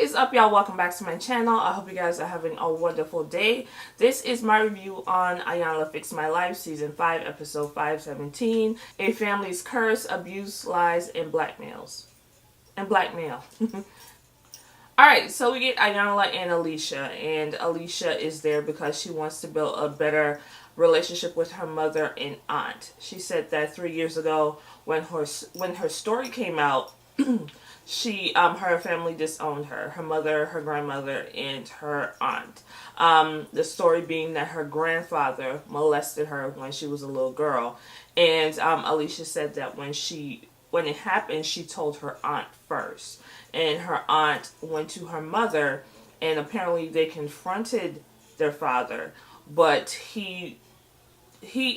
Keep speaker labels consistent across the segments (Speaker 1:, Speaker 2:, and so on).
Speaker 1: is up, y'all? Welcome back to my channel. I hope you guys are having a wonderful day. This is my review on Iyanla Fix My Life Season 5, Episode 517, A Family's Curse, Abuse, Lies, and Blackmails. Blackmail. Alright, so we get Iyanla and Alicia, and Alicia is there because she wants to build a better relationship with her mother and aunt. She said that 3 years ago, when her story came out, her family disowned her. Her mother, her grandmother, and her aunt. The story being that her grandfather molested her when she was a little girl. And Alicia said that when it happened, she told her aunt first. And her aunt went to her mother, and apparently they confronted their father. But he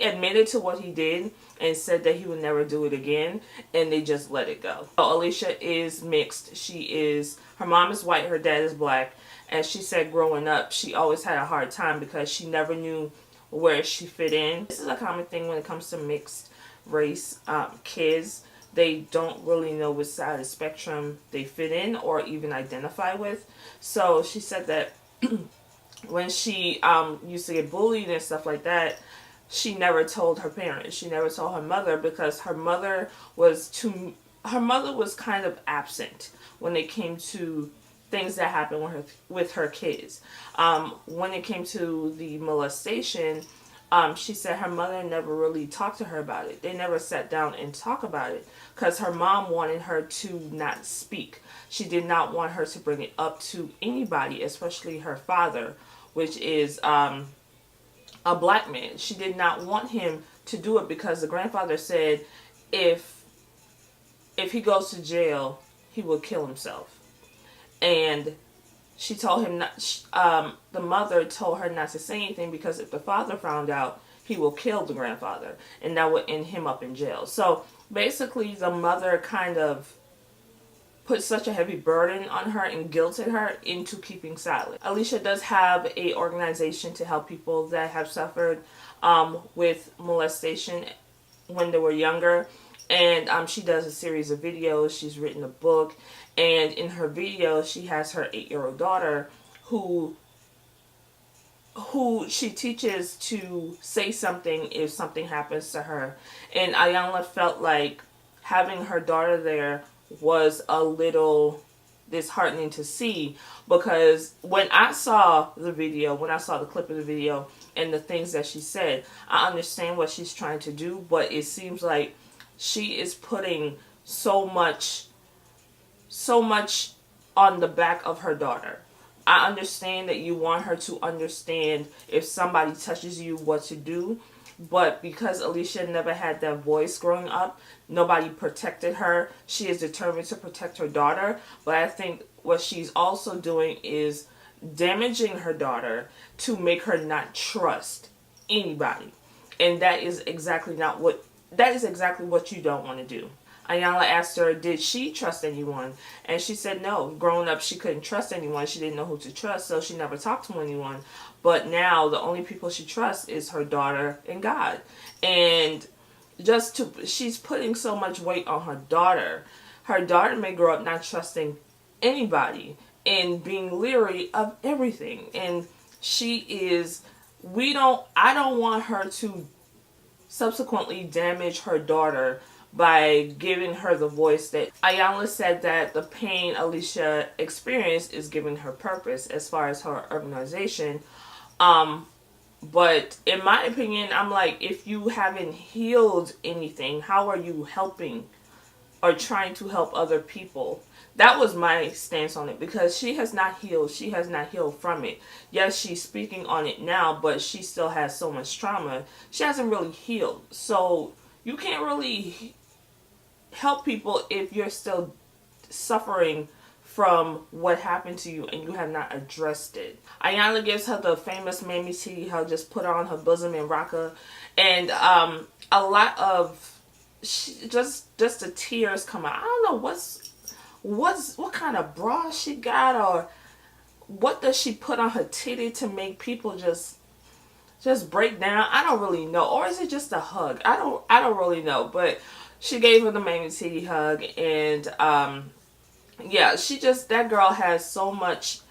Speaker 1: admitted to what he did and said that he would never do it again, and they just let it go. So Alicia is mixed. Her mom is white, her dad is black, and she said growing up she always had a hard time because she never knew where she fit in. This is a common thing when it comes to mixed race kids. They don't really know which side of the spectrum they fit in or even identify with. So she said that when she used to get bullied and stuff like that, she never told her parents. She never told her mother because her mother was kind of absent when it came to things that happened with her kids. When it came to the molestation, she said her mother never really talked to her about it. They never sat down and talked about it because her mom wanted her to not speak. She did not want her to bring it up to anybody, especially her father, which is a black man. She did not want him to do it because the grandfather said if he goes to jail, he will kill himself. And she told him not. The mother told her not to say anything because if the father found out, he will kill the grandfather, and that would end him up in jail. So basically, the mother kind of put such a heavy burden on her and guilted her into keeping silent. Alicia does have a organization to help people that have suffered with molestation when they were younger. And she does a series of videos. She's written a book. And in her videos, she has her 8-year-old daughter who she teaches to say something if something happens to her. And Iyanla felt like having her daughter there was a little disheartening to see, because when I saw the clip of the video and the things that she said, I understand what she's trying to do, but it seems like she is putting so much on the back of her daughter. I understand that you want her to understand if somebody touches you what to do, but because Alicia never had that voice growing up, nobody protected her. She is determined to protect her daughter, but I think what she's also doing is damaging her daughter to make her not trust anybody. And that is exactly what you don't want to do. Iyanla asked her, did she trust anyone? And she said no. Growing up, she couldn't trust anyone. She didn't know who to trust, so she never talked to anyone. But now, the only people she trusts is her daughter and God. And she's putting so much weight on her daughter. Her daughter may grow up not trusting anybody and being leery of everything. And I don't want her to subsequently damage her daughter by giving her the voice that Iyanla said that the pain Alicia experienced is giving her purpose as far as her organization. But in my opinion, I'm like, if you haven't healed anything, how are you helping or trying to help other people? That was my stance on it, because she has not healed. She has not healed from it. Yes, she's speaking on it now, but she still has so much trauma. She hasn't really healed. So you can't really help people if you're still suffering from what happened to you and you have not addressed it. Iyanla gives her the famous Mammy T, how just put her on her bosom and rock her. And a lot of just the tears come out. I don't know what kind of bra she got, or what does she put on her titty to make people just break down. I don't really know. Or is it just a hug? I don't really know. But she gave her the Mammy T hug, and yeah, that girl has so much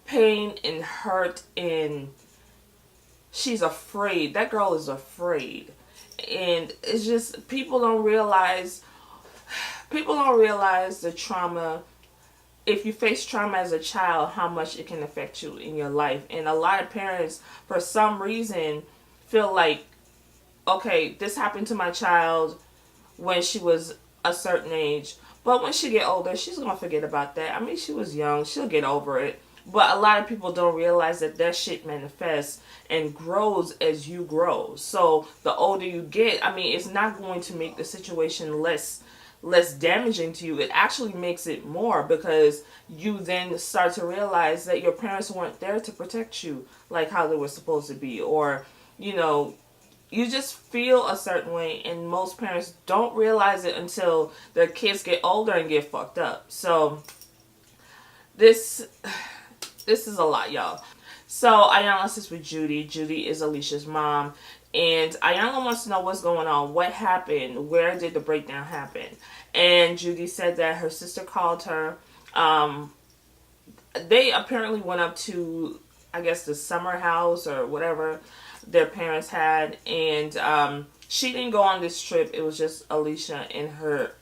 Speaker 1: pain and hurt, and she's afraid. That girl is afraid. And it's just, people don't realize the trauma. If you face trauma as a child, how much it can affect you in your life. And a lot of parents, for some reason, feel like, okay, this happened to my child when she was a certain age, but when she get older, she's gonna forget about that. I mean, she was young, she'll get over it. But a lot of people don't realize that that shit manifests and grows as you grow. So the older you get, I mean, it's not going to make the situation less damaging to you. It actually makes it more, because you then start to realize that your parents weren't there to protect you like how they were supposed to be, or you know, you just feel a certain way, and most parents don't realize it until their kids get older and get fucked up. So this is a lot, y'all. So Iyanla sits with Judy. Judy is Alicia's mom, and Iyanla wants to know what's going on, what happened, where did the breakdown happen. And Judy said that her sister called her. They apparently went up to, I guess, the summer house or whatever their parents had, and she didn't go on this trip. It was just Alicia and her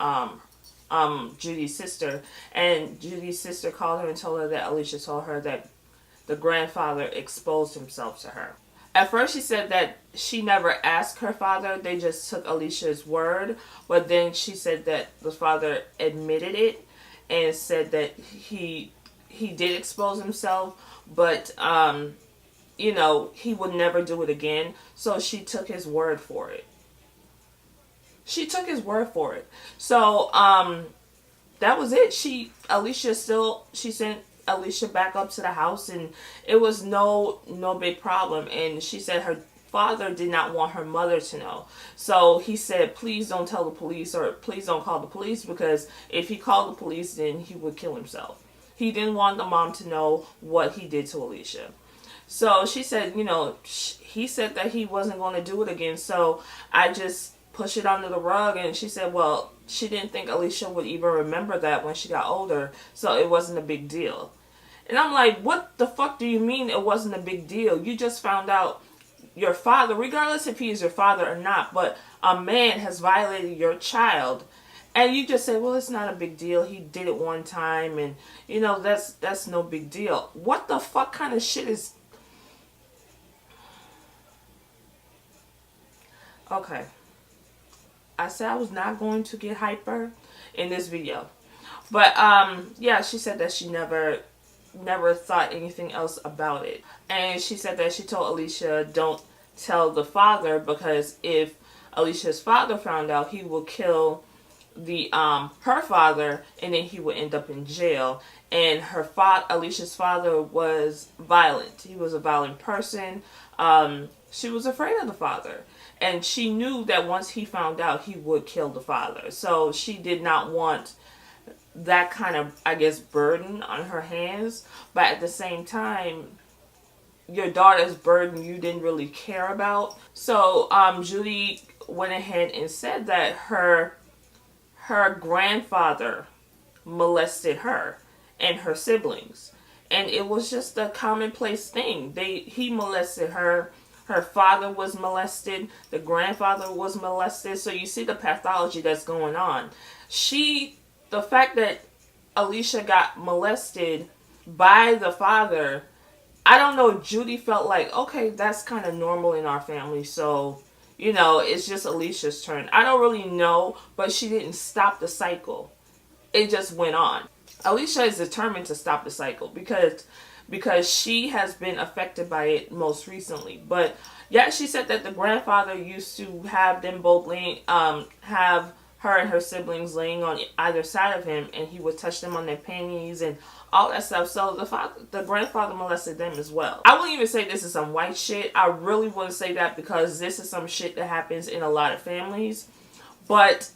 Speaker 1: Judy's sister, and Judy's sister called her and told her that Alicia told her that the grandfather exposed himself to her. At first she said that she never asked her father, they just took Alicia's word, but then she said that the father admitted it and said that he did expose himself, but you know, he would never do it again. So she took his word for it. She took his word for it. So that was it. She sent Alicia back up to the house, and it was no big problem. And she said her father did not want her mother to know. So he said, please don't tell the police, or please don't call the police, because if he called the police, then he would kill himself. He didn't want the mom to know what he did to Alicia. So she said, you know, he said that he wasn't going to do it again, so I just pushed it under the rug. And she said, well, she didn't think Alicia would even remember that when she got older, so it wasn't a big deal. And I'm like, what the fuck do you mean it wasn't a big deal? You just found out your father, regardless if he is your father or not, but a man has violated your child. And you just say, well, it's not a big deal. He did it one time, and, you know, that's no big deal. What the fuck kind of shit is... Okay. I said I was not going to get hyper in this video. But, yeah, she said that she never thought anything else about it. And she said that she told Alicia, don't tell the father, because if Alicia's father found out, he will kill her father, and then he would end up in jail. And Alicia's father was violent. He was a violent person. She was afraid of the father, and she knew that once he found out, he would kill the father. So she did not want that kind of, I guess, burden on her hands. But at the same time, your daughter's burden you didn't really care about. So Judy went ahead and said that her grandfather molested her and her siblings, and it was just a commonplace thing. He molested her. Her father was molested. The grandfather was molested. So you see the pathology that's going on. The fact that Alicia got molested by the father, I don't know, Judy felt like, okay, that's kind of normal in our family, so, you know, it's just Alicia's turn. I don't really know, but she didn't stop the cycle. It just went on. Alicia is determined to stop the cycle because she has been affected by it most recently. But yeah, she said that the grandfather used to have them both have her and her siblings laying on either side of him, and he would touch them on their panties and all that stuff. So the grandfather molested them as well. I wouldn't even say this is some white shit. I really wouldn't say that, because this is some shit that happens in a lot of families. But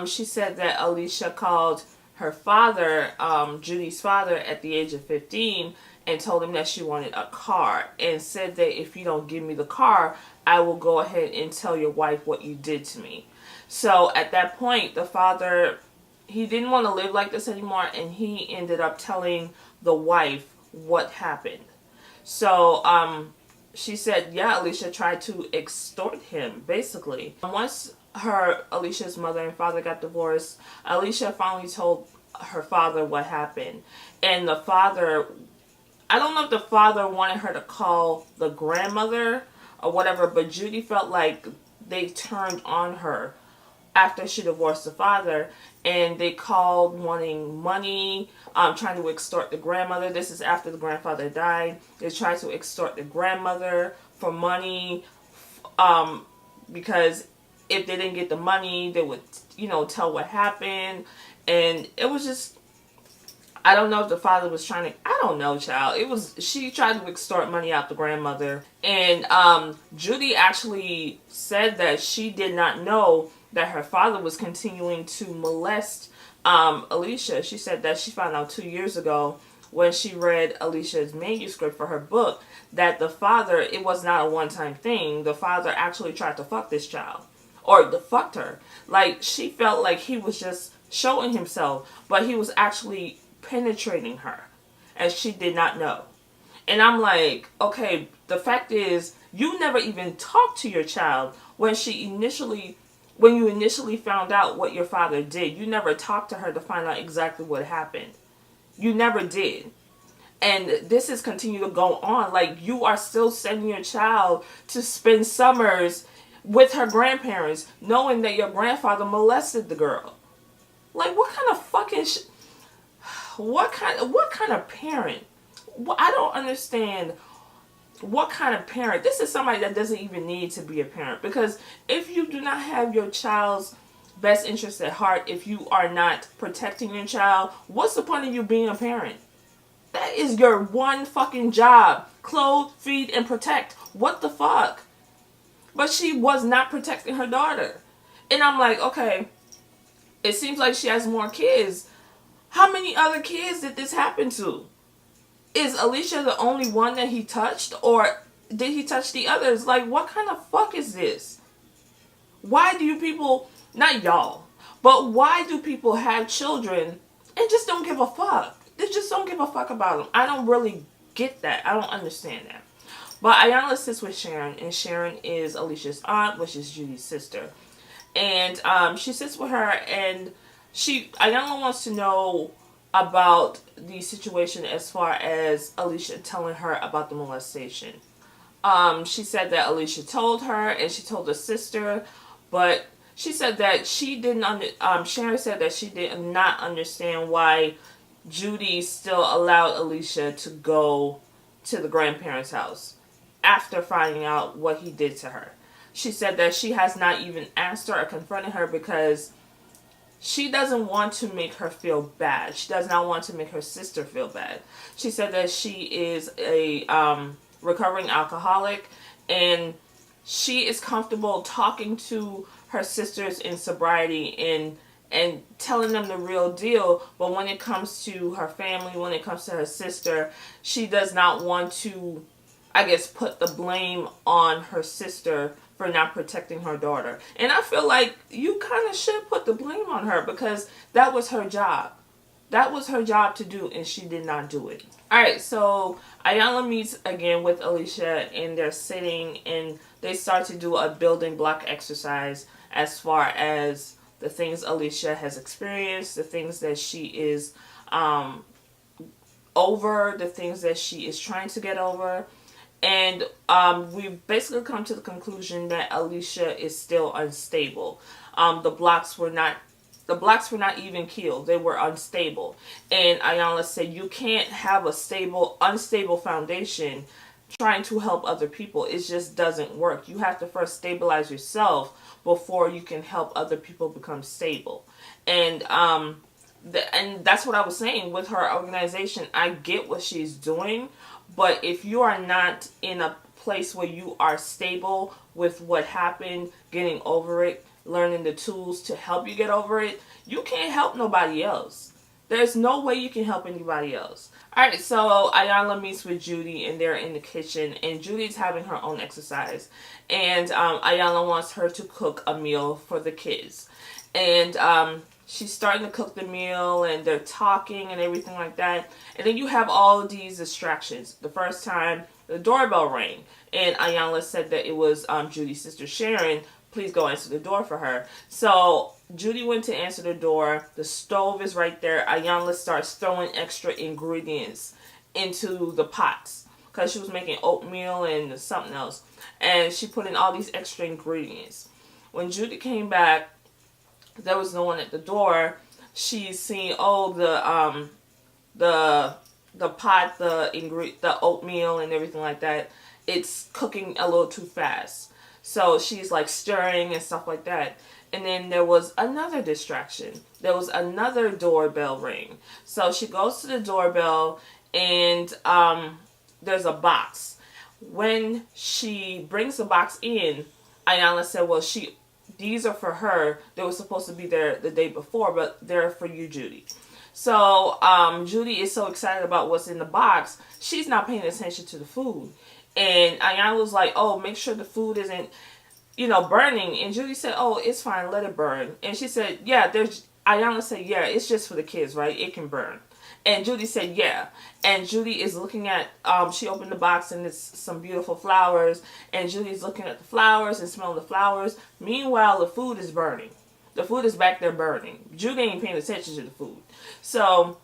Speaker 1: she said that Alicia called her father, Judy's father, at the age of 15, and told him that she wanted a car, and said that if you don't give me the car, I will go ahead and tell your wife what you did to me. So at that point, the father he didn't want to live like this anymore, and he ended up telling the wife what happened. So she said, yeah, Alicia tried to extort him, basically. Once Alicia's mother and father got divorced, Alicia finally told her father what happened. And the father, I don't know if the father wanted her to call the grandmother or whatever, but Judy felt like they turned on her after she divorced the father, and they called wanting money, trying to extort the grandmother. This is after the grandfather died. They tried to extort the grandmother for money, because if they didn't get the money, they would, tell what happened. And it was just, I don't know if the father was trying to, I don't know, child. She tried to extort money out the grandmother. And Judy actually said that she did not know that her father was continuing to molest Alicia. She said that she found out 2 years ago when she read Alicia's manuscript for her book that the father, it was not a one-time thing. The father actually tried to fuck this child. Or fucked her. Like, she felt like he was just showing himself, but he was actually penetrating her, and she did not know. And I'm like, okay, the fact is, you never even talked to your child when you initially found out what your father did. You never talked to her to find out exactly what happened. You never did. And this is continuing to go on. Like, you are still sending your child to spend summers with her grandparents, knowing that your grandfather molested the girl. Like, what kind of fucking what kind of parent? I don't understand. What kind of parent? This is somebody that doesn't even need to be a parent, because if you do not have your child's best interest at heart, if you are not protecting your child, what's the point of you being a parent? That is your one fucking job. Clothe, feed, and protect. What the fuck? But she was not protecting her daughter. And I'm like, okay, it seems like she has more kids. How many other kids did this happen to? Is Alicia the only one that he touched? Or did he touch the others? Like, what kind of fuck is this? Why do you people, not y'all, but why do people have children and just don't give a fuck? They just don't give a fuck about them. I don't really get that. I don't understand that. But Iyanla sits with Sharon, and Sharon is Alicia's aunt, which is Judy's sister. And she sits with her, and Iyanla wants to know about the situation as far as Alicia telling her about the molestation. She said that Alicia told her, and she told her sister, but she said that she didn't Sharon said that she did not understand why Judy still allowed Alicia to go to the grandparents' house after finding out what he did to her. She said that she has not even asked her or confronted her because she doesn't want to make her feel bad. She does not want to make her sister feel bad. She said that she is a recovering alcoholic, and she is comfortable talking to her sisters in sobriety and telling them the real deal. But when it comes to her family, when it comes to her sister, she does not want to, I guess, put the blame on her sister for not protecting her daughter. And I feel like you kind of should put the blame on her, because that was her job. That was her job to do, and she did not do it. Alright, so Iyanla meets again with Alicia, and they're sitting, and they start to do a building block exercise as far as the things Alicia has experienced, the things that she is over, the things that she is trying to get over. And we've basically come to the conclusion that Alicia is still unstable. The blocks were not even keeled. They were unstable. And Iyanla said, you can't have a unstable foundation trying to help other people. It just doesn't work. You have to first stabilize yourself before you can help other people become stable. And and that's what I was saying with her organization. I get what she's doing, but if you are not in a place where you are stable with what happened, getting over it, learning the tools to help you get over it, you can't help nobody else. There's no way you can help anybody else. Alright, so Iyanla meets with Judy, and they're in the kitchen, and Judy's having her own exercise. And Iyanla wants her to cook a meal for the kids. And she's starting to cook the meal and they're talking and everything like that. And then you have all these distractions. The first time the doorbell rang and Iyanla said that it was Judy's sister Sharon. Please go answer the door for her. So Judy went to answer the door. The stove is right there. Iyanla starts throwing extra ingredients into the pots because she was making oatmeal and something else. And she put in all these extra ingredients. When Judy came back, there was no one at the door. She's seen, the pot, the oatmeal and everything like that. It's cooking a little too fast. So she's like stirring and stuff like that. And then there was another distraction. There was another doorbell ring. So she goes to the doorbell and there's a box. When she brings the box in, Iyanla said, well, these are for her. They were supposed to be there the day before, but they're for you, Judy. So Judy is so excited about what's in the box, she's not paying attention to the food. And Iyanla was like, oh, make sure the food isn't, burning. And Judy said, oh, it's fine, let it burn. And she said, yeah, Iyanla said, yeah, it's just for the kids, right? It can burn. And Judy said, yeah. And Judy is looking at, she opened the box and it's some beautiful flowers. And Judy's looking at the flowers and smelling the flowers. Meanwhile, the food is burning. The food is back there burning. Judy ain't paying attention to the food. So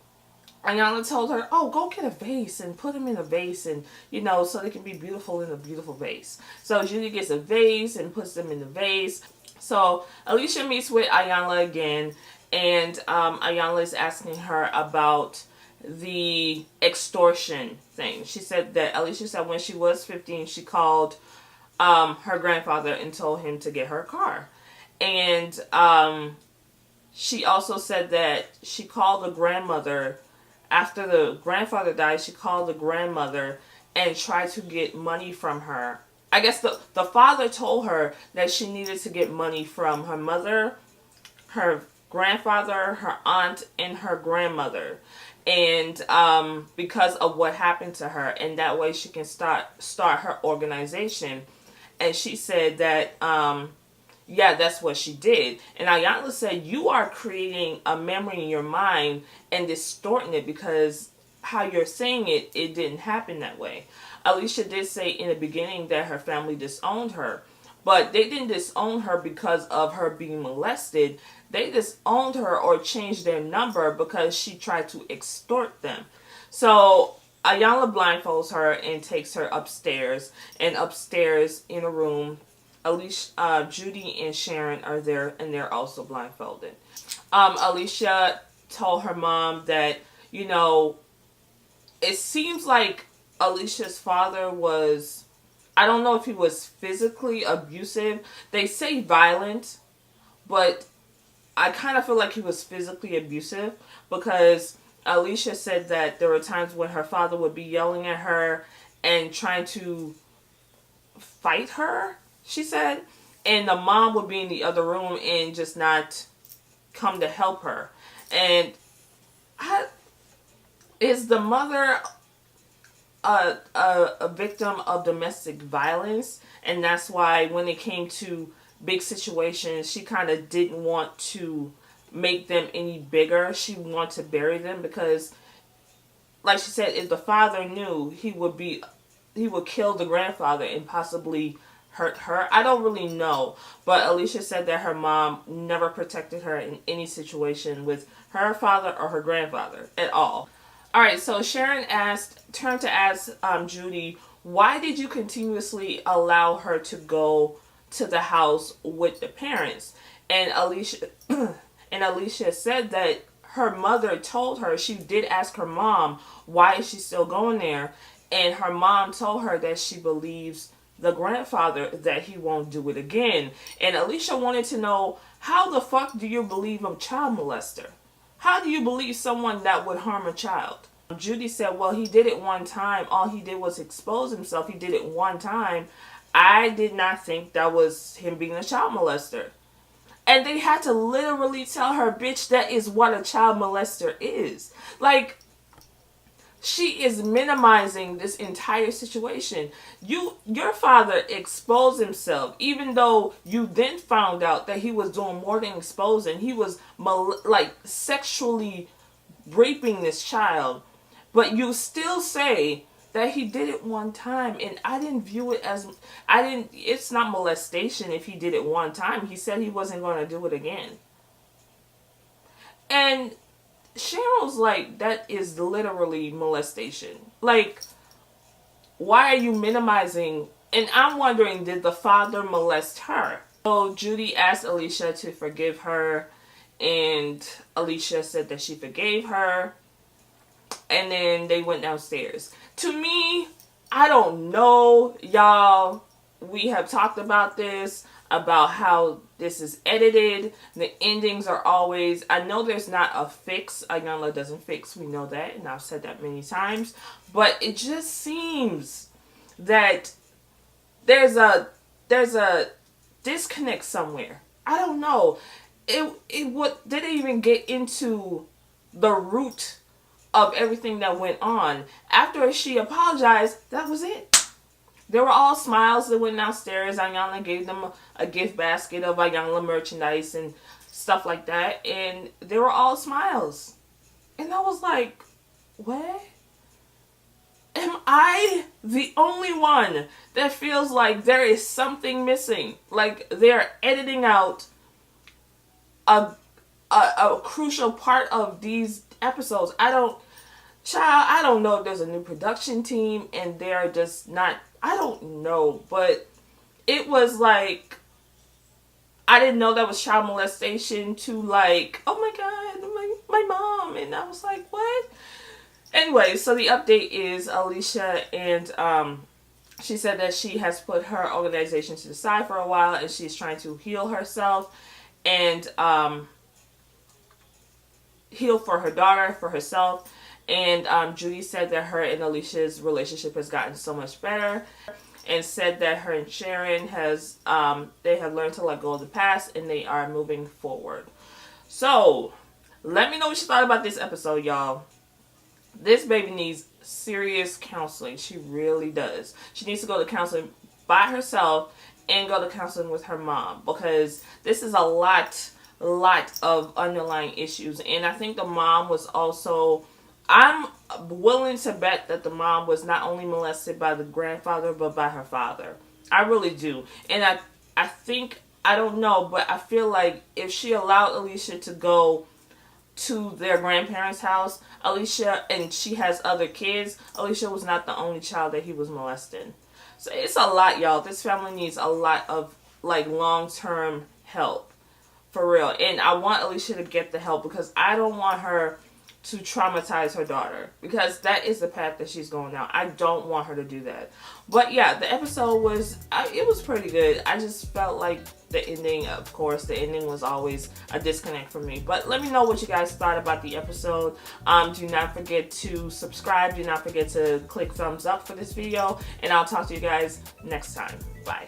Speaker 1: Iyanla told her, oh, go get a vase and put them in a vase and, so they can be beautiful in a beautiful vase. So Judy gets a vase and puts them in the vase. So Alicia meets with Iyanla again. And Iyanla is asking her about the extortion thing. She said that Alicia said when she was 15, she called her grandfather and told him to get her a car. And she also said that she called the grandmother after the grandfather died. She called the grandmother and tried to get money from her. I guess the father told her that she needed to get money from her mother, her grandfather, her aunt, and her grandmother, and because of what happened to her, and that way she can start her organization. And she said that yeah, that's what she did. And Iyanla said, you are creating a memory in your mind and distorting it because how you're saying it didn't happen that way. Alicia did say in the beginning that her family disowned her, but they didn't disown her because of her being molested. They disowned her or changed their number because she tried to extort them. So Iyanla blindfolds her and takes her upstairs. And upstairs in a room, Alicia, Judy and Sharon are there, and they're also blindfolded. Alicia told her mom that, it seems like Alicia's father was, I don't know if he was physically abusive. They say violent, but I kind of feel like he was physically abusive because Alicia said that there were times when her father would be yelling at her and trying to fight her, she said, and the mom would be in the other room and just not come to help her. And is the mother a victim of domestic violence? And that's why when it came to big situations, she kind of didn't want to make them any bigger. She wanted to bury them because, like she said, if the father knew, he would kill the grandfather and possibly hurt her. I don't really know, but Alicia said that her mom never protected her in any situation with her father or her grandfather at all. All right, so Sharon turned to ask Judy, why did you continuously allow her to go to the house with the parents? And Alicia said that her mother told her, she did ask her mom, why is she still going there? And her mom told her that she believes the grandfather that he won't do it again. And Alicia wanted to know, how the fuck do you believe a child molester? How do you believe someone that would harm a child? Judy said, well, he did it one time. All he did was expose himself. He did it one time. I did not think that was him being a child molester. And they had to literally tell her, bitch, that is what a child molester is. Like, she is minimizing this entire situation. Your father exposed himself, even though you then found out that he was doing more than exposing. He was like sexually raping this child, but you still say that he did it one time, and I didn't view it as it's not molestation if he did it one time. He said he wasn't going to do it again. And Cheryl's like, that is literally molestation. Like, why are you minimizing? And I'm wondering, did the father molest her? So Judy asked Alicia to forgive her, and Alicia said that she forgave her. And then they went downstairs. To me, I don't know, y'all. We have talked about this, about how this is edited. The endings are always, I know there's not a fix. Iyanla doesn't fix. We know that, and I've said that many times. But it just seems that there's a disconnect somewhere. I don't know. What did it even get into the root of everything that went on? After she apologized, that was it. They were all smiles. They went downstairs. Iyanla gave them a gift basket of Iyanla merchandise and stuff like that. And they were all smiles. And I was like, what? Am I the only one that feels like there is something missing? Like they're editing out a crucial part of these episodes. I don't know if there's a new production team and they're just not, I don't know, but it was like, I didn't know that was child molestation to like, oh my God, my mom. And I was like, what? Anyway, so the update is Alicia, and she said that she has put her organization to the side for a while and she's trying to heal herself and heal for her daughter, for herself. And Judy said that her and Alicia's relationship has gotten so much better, and said that her and Sharon they have learned to let go of the past and they are moving forward. So let me know what you thought about this episode, y'all. This baby needs serious counseling. She really does. She needs to go to counseling by herself and go to counseling with her mom, because this is a lot of underlying issues. And I think the mom was also, I'm willing to bet that the mom was not only molested by the grandfather, but by her father. I really do. And I think, I don't know, but I feel like if she allowed Alicia to go to their grandparents' house, Alicia, and she has other kids, Alicia was not the only child that he was molesting. So it's a lot, y'all. This family needs a lot of like long-term help, for real. And I want Alicia to get the help, because I don't want her to traumatize her daughter, because that is the path that she's going down. I don't want her to do that. But yeah, the episode was, it was pretty good. I just felt like the ending, of course, the ending was always a disconnect for me. But let me know what you guys thought about the episode. Do not forget to subscribe. Do not forget to click thumbs up for this video. And I'll talk to you guys next time. Bye.